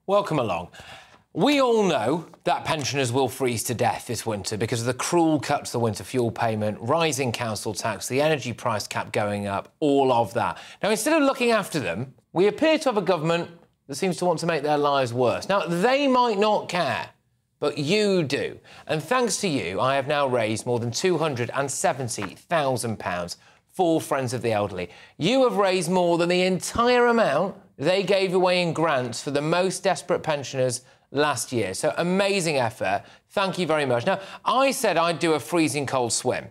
Welcome along. We all know that pensioners will freeze to death this winter because of the cruel cut to the winter fuel payment, rising council tax, the energy price cap going up, all of that. Now, instead of looking after them, we appear to have a government that seems to want to make their lives worse. Now, they might not care, but you do. And thanks to you, I have now raised more than £270,000 for Friends of the Elderly. You have raised more than the entire amount they gave away in grants for the most desperate pensioners last year. So, amazing effort. Thank you very much. Now, I said I'd do a freezing cold swim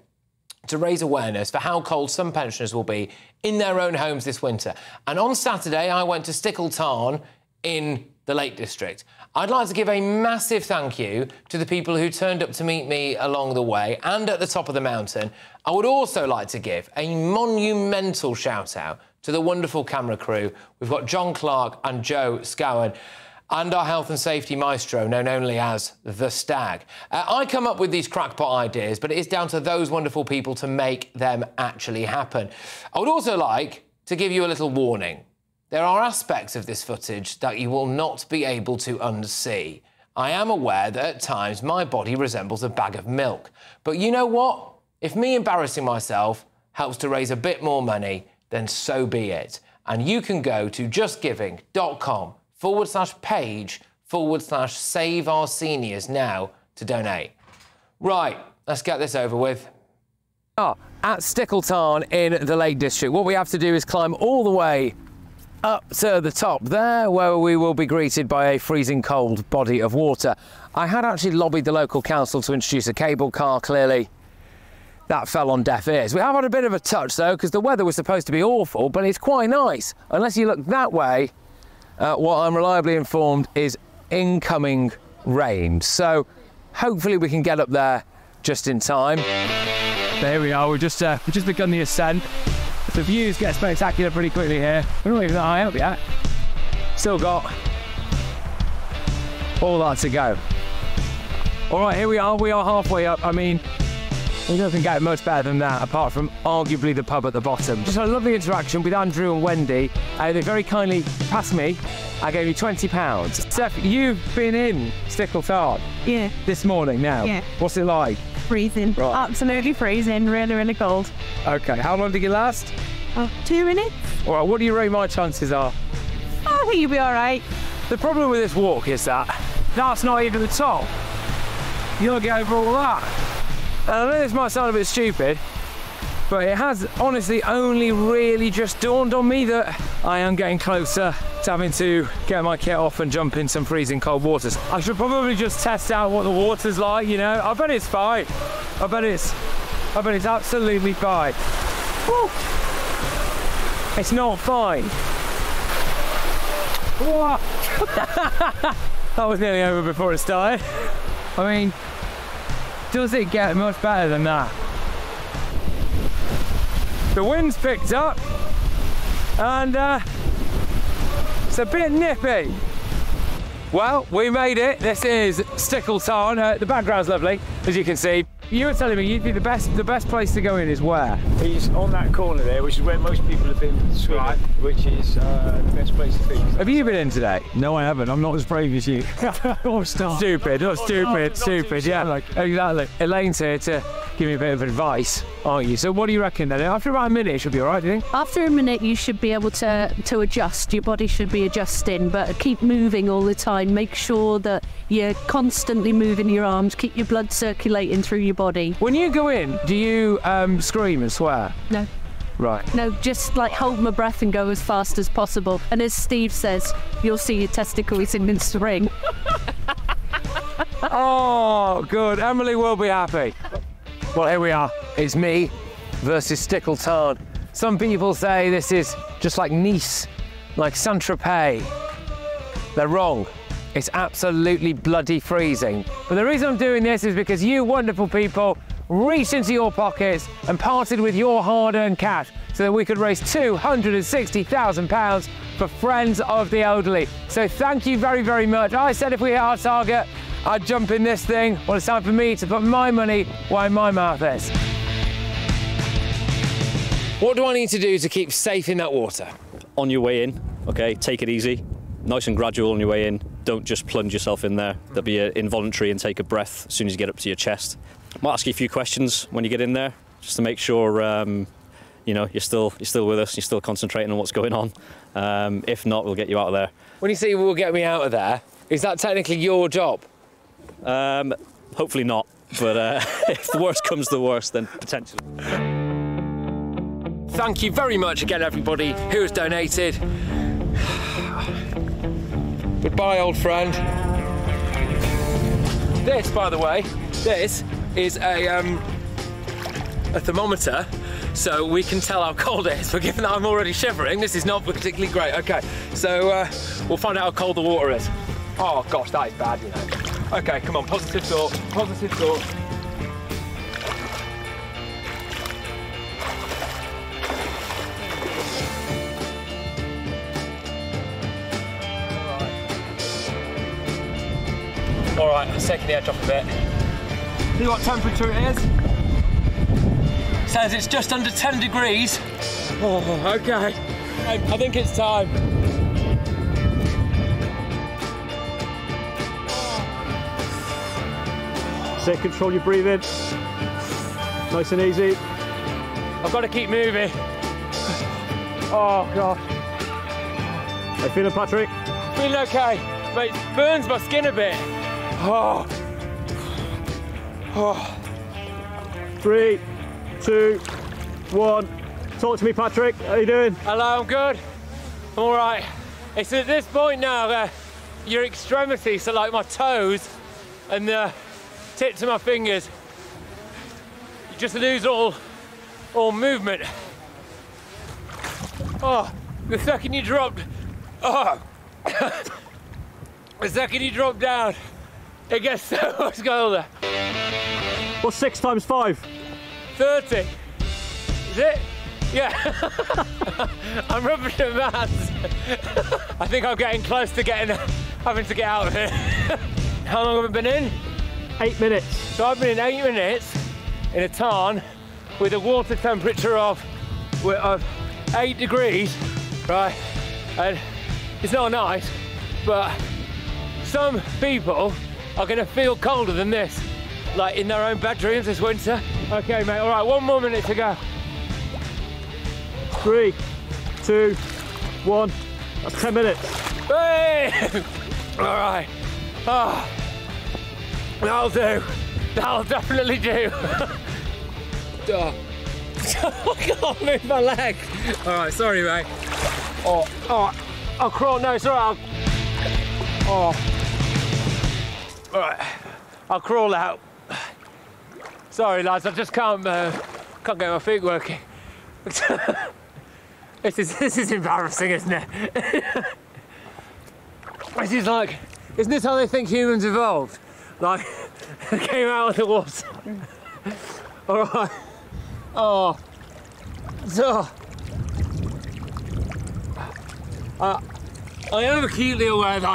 to raise awareness for how cold some pensioners will be in their own homes this winter. And on Saturday, I went to Stickle Tarn in the Lake District. I'd like to give a massive thank you to the people who turned up to meet me along the way and at the top of the mountain. I would also like to give a monumental shout-out to the wonderful camera crew. We've got John Clark and Joe Scowen, and our health and safety maestro, known only as The Stag. I come up with these crackpot ideas, but it is down to those wonderful people to make them actually happen. I would also like to give you a little warning. There are aspects of this footage that you will not be able to unsee. I am aware that at times my body resembles a bag of milk. But you know what? If me embarrassing myself helps to raise a bit more money, then so be it. And you can go to justgiving.com/page/Save Our Seniors now to donate. Right, let's get this over with. At Stickle Tarn in the Lake District, what we have to do is climb all the way up to the top there, where we will be greeted by a freezing cold body of water. I had actually lobbied the local council to introduce a cable car. Clearly that fell on deaf ears. We have had a bit of a touch though, because the weather was supposed to be awful, but it's quite nice. Unless you look that way, what I'm reliably informed is incoming rain. So hopefully we can get up there just in time. There we are, we've just begun the ascent. The views get spectacular pretty quickly here. We're not even that high up yet. Still got all that to go. All right, here we are halfway up. I mean, we don't think get much better than that, apart from arguably the pub at the bottom. Just had a lovely interaction with Andrew and Wendy. They very kindly passed me. I gave you £20. Steph, you've been in Stickle Tarn. Yeah. This morning now. Yeah. What's it like? Freezing. Right. Absolutely freezing. Really, really cold. OK, how long did you last? 2 minutes. All right, what do you rate my chances are? I think you'll be all right. The problem with this walk is that that's not even the top. You'll get over all that. And I know this might sound a bit stupid, but it has honestly only really just dawned on me that I am getting closer to having to get my kit off and jump in some freezing cold waters. I should probably just test out what the water's like, you know. I bet it's fine. I bet it's absolutely fine. Woo! It's not fine. That was nearly over before it started. I mean, does it get much better than that? The wind's picked up and it's a bit nippy. Well, we made it. This is Stickle Tarn. The background's lovely, as you can see. You were telling me you think the best place to go in is where? It's on that corner there, which is where most people have been swimming, right, which is the best place to be. Have you been in today? No, I haven't. I'm not as brave as you. Stupid, yeah. Exactly. Elaine's here to give me a bit of advice, aren't you? So what do you reckon then? After about a minute, it should be all right, do you think? After a minute, you should be able to adjust. Your body should be adjusting, but keep moving all the time. Make sure that you're constantly moving your arms. Keep your blood circulating through your body. When you go in, do you scream and swear? No. Right. No, just like hold my breath and go as fast as possible. And as Steve says, you'll see your testicles in the spring. Oh, good. Emily will be happy. Well, here we are. It's me versus Stickle Tarn. Some people say this is just like Nice, like Saint-Tropez. They're wrong. It's absolutely bloody freezing. But the reason I'm doing this is because you wonderful people reached into your pockets and parted with your hard-earned cash so that we could raise £260,000 for Friends of the Elderly. So thank you very, very much. I said if we hit our target, I'd jump in this thing. Well, it's time for me to put my money where my mouth is. What do I need to do to keep safe in that water? On your way in, okay, take it easy. nice and gradual on your way in. Don't just plunge yourself in there. There'll be an involuntary intake of breath as soon as you get up to your chest. I might ask you a few questions when you get in there, just to make sure you know, you're still with us, you're still concentrating on what's going on. If not, we'll get you out of there. When you say we'll get me out of there, is that technically your job? Hopefully not, but if the worst comes to the worst, then potentially. Thank you very much again, everybody who has donated. Goodbye, old friend. This, by the way, this is a thermometer, so we can tell how cold it is. But given that I'm already shivering, this is not particularly great. Okay, so we'll find out how cold the water is. Oh gosh, that is bad, you know. Okay, come on, positive thought, positive thought. All right, let's take the edge off a bit. See what temperature it is? Says it's just under 10 degrees. Oh, okay. I think it's time. So control your breathing. Nice and easy. I've got to keep moving. Oh, God. How you feeling, Patrick? Feeling okay, but it burns my skin a bit. Oh. Oh. 3, 2, 1. Talk to me, Patrick. How you doing? Hello, I'm good. I'm all right. It's at this point now that your extremities, so like my toes and the tips of my fingers, you just lose all movement. Oh, the second you drop, oh, the second you drop down, it gets so much colder. What's 6 times 5? 30. Is it? Yeah. I'm rubbish at maths. I think I'm getting close to having to get out of here. How long have I been in? 8 minutes. So I've been in 8 minutes in a tarn with a water temperature of 8 degrees, right? And it's not nice, but some people are gonna feel colder than this, like in their own bedrooms this winter. Okay, mate, all right, 1 more minute to go. 3, 2, 1. That's 10 minutes. Hey! All right. Oh, that'll do. That'll definitely do. Oh. I can't move my leg. All right, sorry, mate. Oh, I'll crawl. No, it's all right. All right, I'll crawl out. Sorry, lads, I just can't get my feet working. This is embarrassing, isn't it? This is like, isn't this how they think humans evolved? Like, they came out of the water. All right. Oh. So. I am acutely aware that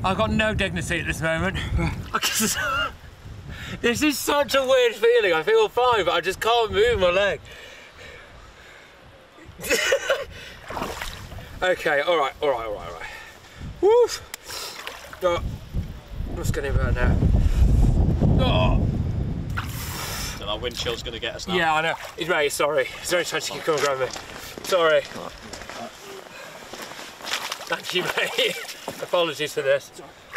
I've got no dignity at this moment. This is such a weird feeling. I feel fine, but I just can't move my leg. Okay, all right. Woof. Oh, I'm just getting better now. Oh. So that wind chill's going to get us now. Yeah, I know. He's right, sorry. Is there any chance you can come and grab me? Sorry. Thank you, mate. Apologies for this.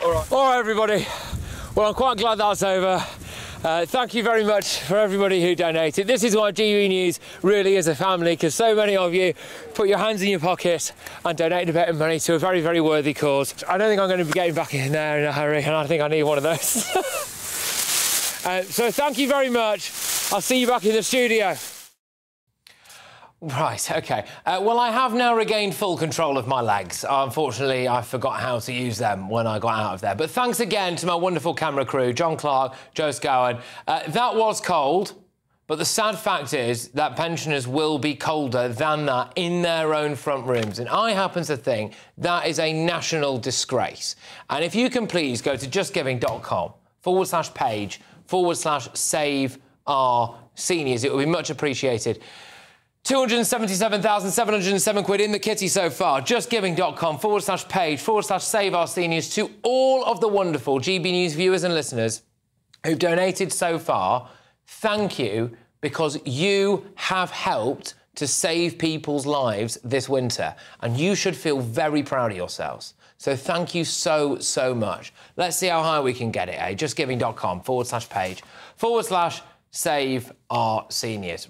All right, everybody. Well, I'm quite glad that's over. Thank you very much for everybody who donated. This is why GB News really is a family, because so many of you put your hands in your pockets and donated a bit of money to a very, very worthy cause. I don't think I'm going to be getting back in there in a hurry, and I think I need one of those. So thank you very much. I'll see you back in the studio. Right, OK. Well, I have now regained full control of my legs. Unfortunately, I forgot how to use them when I got out of there. But thanks again to my wonderful camera crew, John Clark, Joe Scowen. That was cold, but the sad fact is that pensioners will be colder than that in their own front rooms. And I happen to think that is a national disgrace. And if you can please go to justgiving.com/page/save our seniors, it would be much appreciated 277,707 quid in the kitty so far. Justgiving.com/page/save our seniors. To all of the wonderful GB News viewers and listeners who've donated so far, thank you, because you have helped to save people's lives this winter, and you should feel very proud of yourselves. So thank you so, so much. Let's see how high we can get it, eh? Justgiving.com/page/save our seniors.